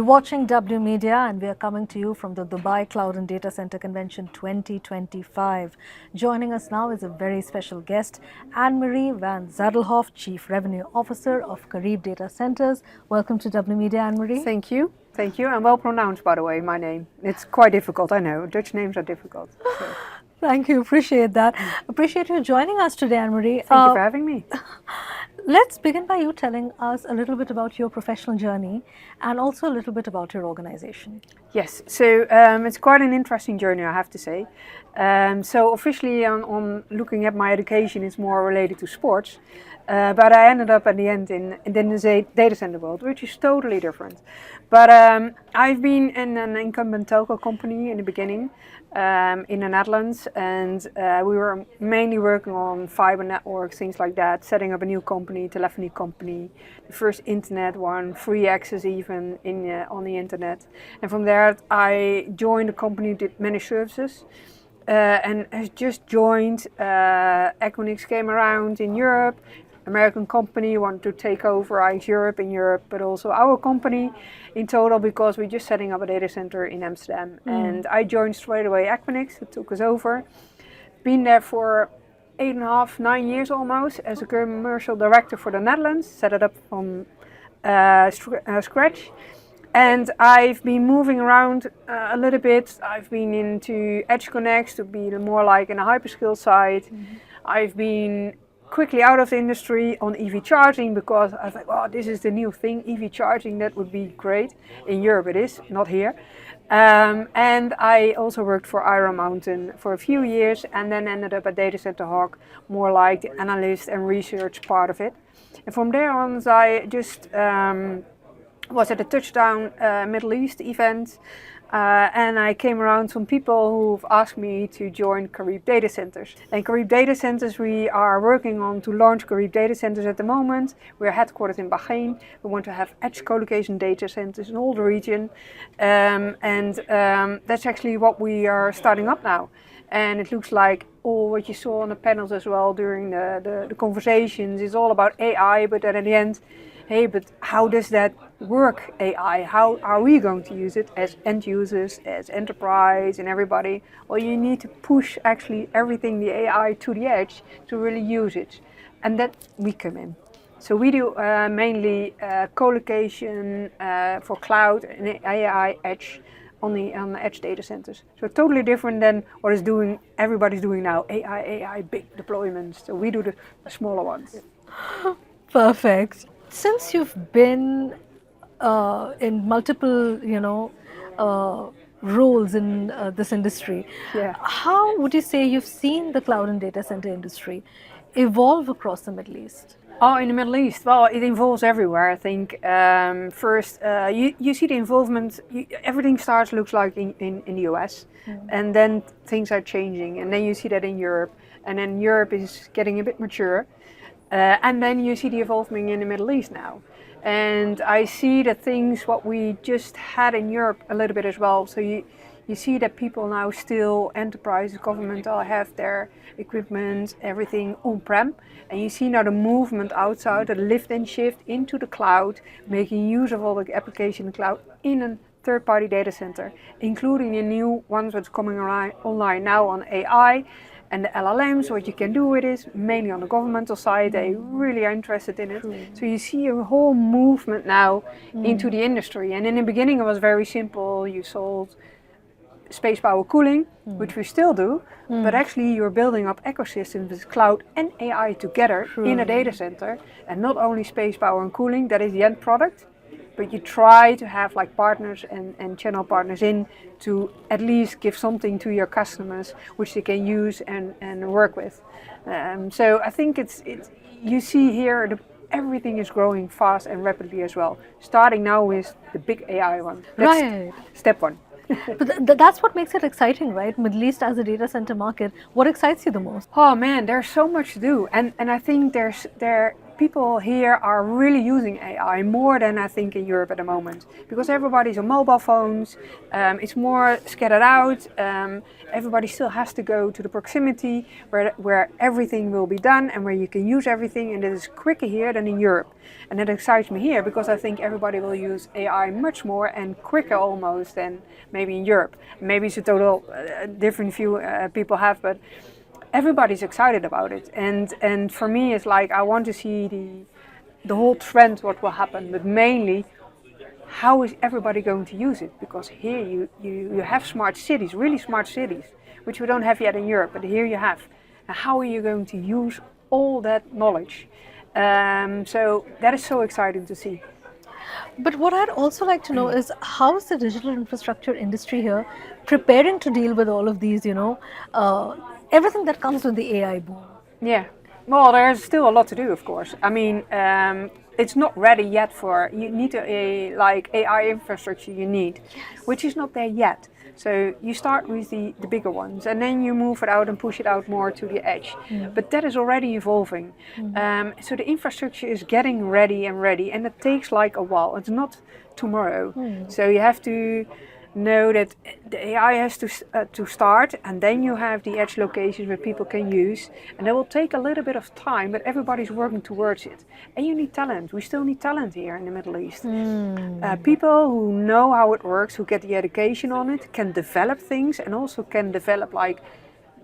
You're watching W Media and we are coming to you from the Dubai Cloud and Data Center Convention 2025. Joining us now is a very special guest, Anne-Marie van Zadelhoff, Chief Revenue Officer of Carib Data Centers. Welcome to W Media, Anne-Marie. Thank you. Thank you. And well pronounced, by the way, my name. It's quite difficult, I know. Dutch names are difficult. So. Thank you. Appreciate that. Appreciate you joining us today, Anne-Marie. Thank you for having me. Let's begin by you telling us a little bit about your professional journey and also a little bit about your organization. Yes, so it's quite an interesting journey, I have to say. So officially on looking at my education, it's more related to sports. But I ended up at the end in the data center world, which is totally different. But I've been in an incumbent telco company in the beginning in the Netherlands, and we were mainly working on fiber networks, things like that, setting up a new company, telephony company, the first internet one, free access even on the internet. And from there I joined a company that did managed services. And has just joined. Equinix came around in Europe. American company wanted to take over IX Europe in Europe, but also our company in total, because we're just setting up a data center in Amsterdam. And I joined straight away Equinix, who took us over. Been there for 8.5, 9 years almost as a commercial director for the Netherlands, set it up from scratch. And I've been moving around a little bit. I've been into EdgeConneX to be more like in a hyperscale side. I've been quickly out of the industry on EV charging because I thought, oh, this is the new thing, EV charging, that would be great. In Europe it is, not here. And I also worked for Iron Mountain for a few years and then ended up at Data Center Hawk, more like the analyst and research part of it. And from there on, I just was at a Touchdown Middle East event, and I came around some people who've asked me to join Carib Data Centers. And Carib Data Centers, we are working on to launch Carib Data Centers at the moment. We're headquartered in Bahrain. We want to have edge colocation data centers in all the region, that's actually what we are starting up now. And it looks like all what you saw on the panels as well during the conversations is all about AI, but then at the end, hey, but how does that work, AI? How are we going to use it as end users, as enterprise and everybody? Well, you need to push actually everything, the AI, to the edge to really use it. And that we come in. So we do mainly co-location for cloud and AI edge on the edge data centers. So totally different than what everybody's doing now, AI, big deployments. So we do the smaller ones. Perfect. Since you've been in multiple, roles in this industry, how would you say you've seen the cloud and data center industry evolve across the Middle East? Oh, in the Middle East, well, it involves everywhere. I think first you see the involvement. Everything looks like in the US, and then things are changing, and then you see that in Europe, and then Europe is getting a bit mature. And then you see the involvement in the Middle East now. And I see that things, what we just had in Europe a little bit as well. So you see that people now still, enterprises, government, all have their equipment, everything on-prem. And you see now the movement outside, the lift and shift into the cloud, making use of all the application in the cloud in a third-party data center, including the new ones that's coming online now on AI. And the LLMs, what you can do with it, mainly on the governmental side, they really are interested in it. So you see a whole movement now into the industry. And in the beginning it was very simple. You sold space power cooling, which we still do, but actually you're building up ecosystems with cloud and AI together in a data center. And not only space power and cooling, that is the end product, but you try to have like partners and channel partners in to at least give something to your customers which they can use and work with. So I think you see here everything is growing fast and rapidly as well. Starting now with the big AI one. That's step one. But that's what makes it exciting, right? Middle East as a data center market. What excites you the most? Oh man, there's so much to do, and I think people here are really using AI more than I think in Europe at the moment, because everybody's on mobile phones. It's more scattered out. Everybody still has to go to the proximity where everything will be done and where you can use everything, and it is quicker here than in Europe. And that excites me here because I think everybody will use AI much more and quicker almost than maybe in Europe. Maybe it's a total different view people have, but everybody's excited about it. And for me, it's like I want to see the whole trend, what will happen, but mainly how is everybody going to use it? Because here you have smart cities, really smart cities, which we don't have yet in Europe, but here you have. And how are you going to use all that knowledge? So that is so exciting to see. But what I'd also like to know is how is the digital infrastructure industry here preparing to deal with all of these, everything that comes with the AI boom? Yeah, well, there's still a lot to do, of course. I mean, it's not ready yet you need like AI infrastructure you need, which is not there yet. So you start with the bigger ones and then you move it out and push it out more to the edge. But that is already evolving. So the infrastructure is getting ready and it takes like a while. It's not tomorrow. So you have to know that the AI has to start, and then you have the edge locations where people can use, and that will take a little bit of time, but everybody's working towards it. And you need talent. We still need talent here in the Middle East. People who know how it works, who get the education on it, can develop things, and also can develop like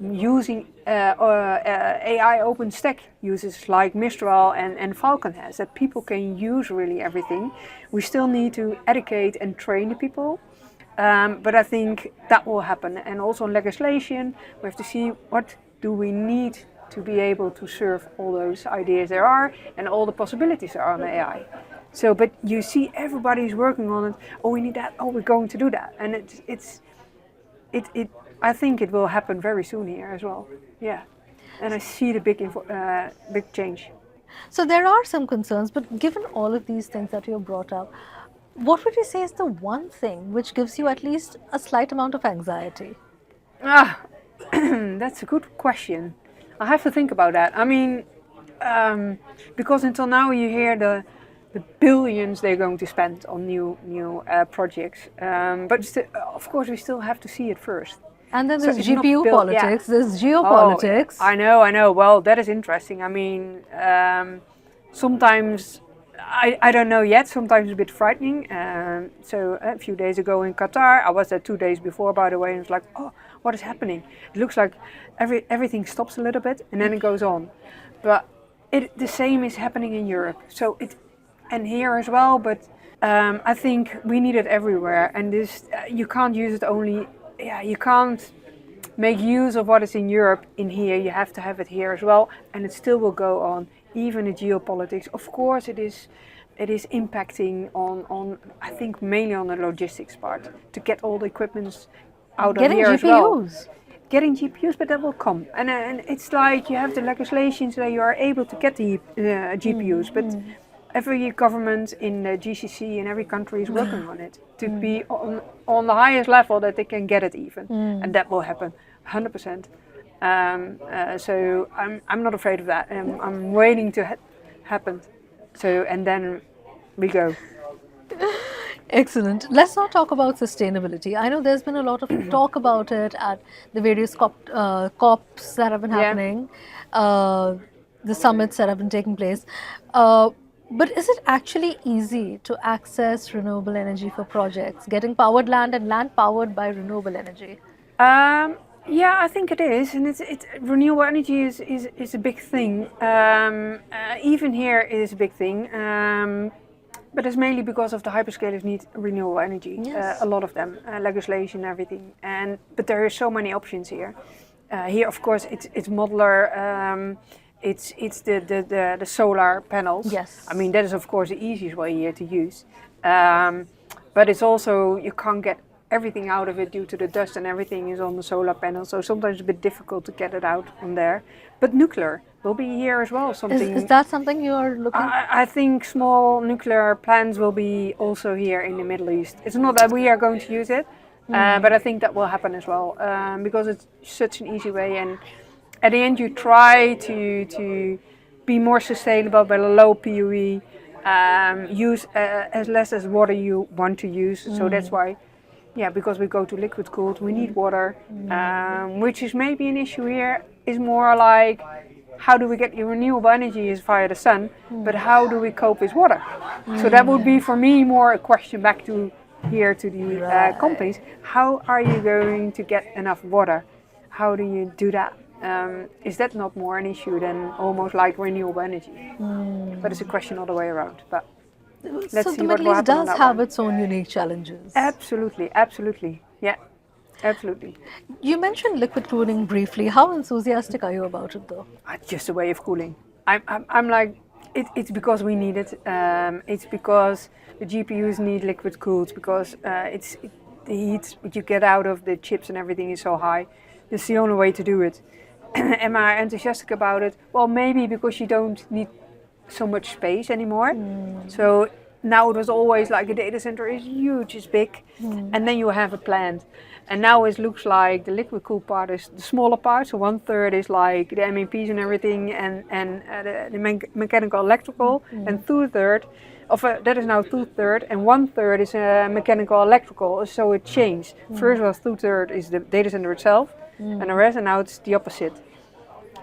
using AI OpenStack uses like Mistral and Falcon has, that people can use really everything. We still need to educate and train the people. But I think that will happen. And also in legislation, we have to see what do we need to be able to serve all those ideas there are and all the possibilities there are on AI. So, but you see everybody's working on it. Oh, we need that. Oh, we're going to do that. And I think it will happen very soon here as well. Yeah. And I see the big change. So there are some concerns, but given all of these things that you have brought up, what would you say is the one thing which gives you at least a slight amount of anxiety? That's a good question. I have to think about that. I mean, because until now you hear the billions they're going to spend on new projects, but of course we still have to see it first. And then there's GPU politics, there's geopolitics. Oh, I know. Well, that is interesting. I mean, sometimes I don't know yet. Sometimes it's a bit frightening. So a few days ago in Qatar, I was there 2 days before, by the way, and it was like, oh, what is happening? It looks like everything stops a little bit and then it goes on. But the same is happening in Europe. So and here as well. But I think we need it everywhere. And this you can't use it only. Yeah, you can't make use of what is in Europe in here. You have to have it here as well, and it still will go on. Even the geopolitics, of course, it is impacting on I think mainly on the logistics part to get all the equipments out of here as well. Getting GPUs, but that will come, and it's like you have the legislations that you are able to get the GPUs, but every government in the GCC in every country is working on it to be on the highest level that they can get it even, and that will happen 100%. So I'm not afraid of that. I'm waiting to happen. So and then we go. Excellent. Let's now talk about sustainability. I know there's been a lot of talk about it at the various COPs that have been happening, the summits that have been taking place. But is it actually easy to access renewable energy for projects, getting powered land and land powered by renewable energy? Yeah, I think it is, and it's renewable energy is a big thing. Even here it is a big thing, but it's mainly because of the hyperscalers need renewable energy. Yes. A lot of them, legislation, everything, but there are so many options here. Here, of course, it's modular. It's the solar panels. Yes. I mean, that is of course the easiest way here to use. But it's also, you can't get everything out of it due to the dust, and everything is on the solar panel. So sometimes it's a bit difficult to get it out from there. But nuclear will be here as well. Is that something you are looking at? I think small nuclear plants will be also here in the Middle East. It's not that we are going to use it, but I think that will happen as well, because it's such an easy way. And at the end, you try to be more sustainable but a low PUE, use as less as water you want to use. So that's why, yeah, because we go to liquid cooled, we need water, which is maybe an issue here. Is more like, how do we get your renewable energy is via the sun, but how do we cope with water? So that would be for me more a question back to here to the companies. How are you going to get enough water? How do you do that? Is that not more an issue than almost like renewable energy? But it's a question all the way around. But let's So see the what Middle will East happen on does that have one. its own unique challenges. Absolutely, absolutely, yeah, absolutely. You mentioned liquid cooling briefly. How enthusiastic are you about it though? It's just a way of cooling. I'm like, it's because we need it. It's because the GPUs need liquid cooled because the heat that you get out of the chips and everything is so high. It's the only way to do it. Am I enthusiastic about it? Well, maybe because you don't need so much space anymore. So now it was always like a data center is huge, it's big, and then you have a plant. And now it looks like the liquid cooled part is the smaller part. So 1/3 is like the MEPs and everything, and the mechanical electrical, and 2/3 of that is now 2/3, and 1/3 is mechanical electrical. So it changed. First was 2/3 is the data center itself, and the rest, and now it's the opposite.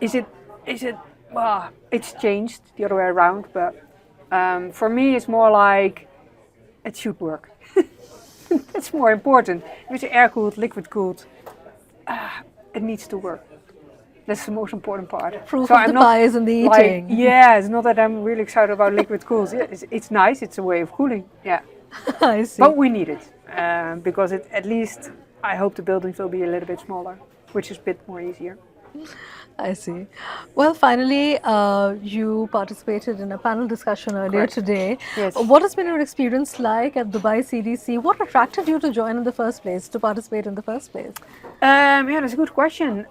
Is it? Well, it's changed the other way around, but for me it's more like it should work. That's more important. If it's air cooled, liquid cooled, it needs to work. That's the most important part. Proof of the pie is in the eating. Like, yeah, it's not that I'm really excited about liquid cooled. Yeah, it's nice. It's a way of cooling. Yeah, I see. but we need it because at least I hope the buildings will be a little bit smaller, which is a bit more easier. I see. Well, finally, you participated in a panel discussion earlier Correct. today. Yes. What has been your experience like at Dubai CDC? What attracted you to join in the first place, to participate in the first place? Yeah, that's a good question.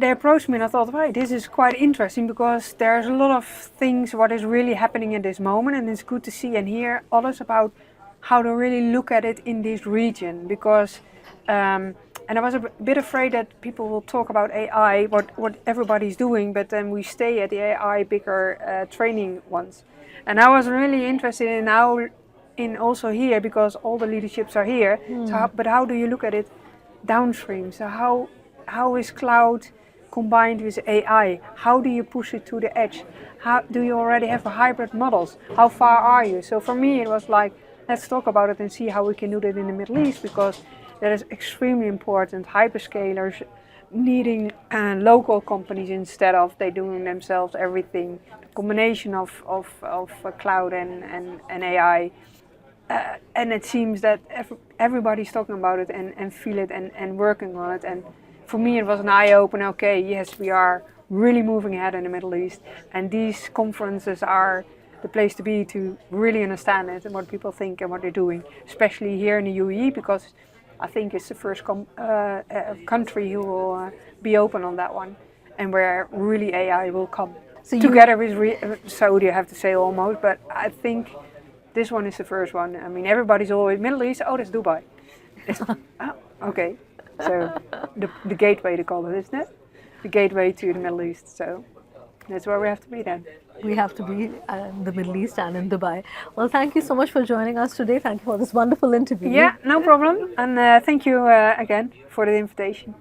They approached me and I thought, right, this is quite interesting because there's a lot of things what is really happening at this moment, and it's good to see and hear others about how to really look at it in this region because and I was a bit afraid that people will talk about AI, what everybody's doing, but then we stay at the AI bigger training ones. And I was really interested in also here because all the leaderships are here. So but how do you look at it downstream? So how is cloud combined with AI? How do you push it to the edge? How do you already have hybrid models? How far are you? So for me it was like, let's talk about it and see how we can do that in the Middle East because that is extremely important. Hyperscalers needing local companies instead of they doing themselves everything. The combination of cloud and AI. And it seems that everybody's talking about it and feel it and working on it. And for me it was an eye-opener. Okay, yes, we are really moving ahead in the Middle East. And these conferences are the place to be to really understand it and what people think and what they're doing. Especially here in the UAE because I think it's the first country who will be open on that one, and where really AI will come together with Saudi. I have to say almost, but I think this one is the first one. I mean, everybody's always Middle East. Oh, that's Dubai. Okay, so the gateway they call it, isn't it? The gateway to the Middle East. So that's where we have to be then. We have to be in the Middle East and in Dubai. Well, thank you so much for joining us today. Thank you for this wonderful interview. Yeah, no problem. And thank you again for the invitation.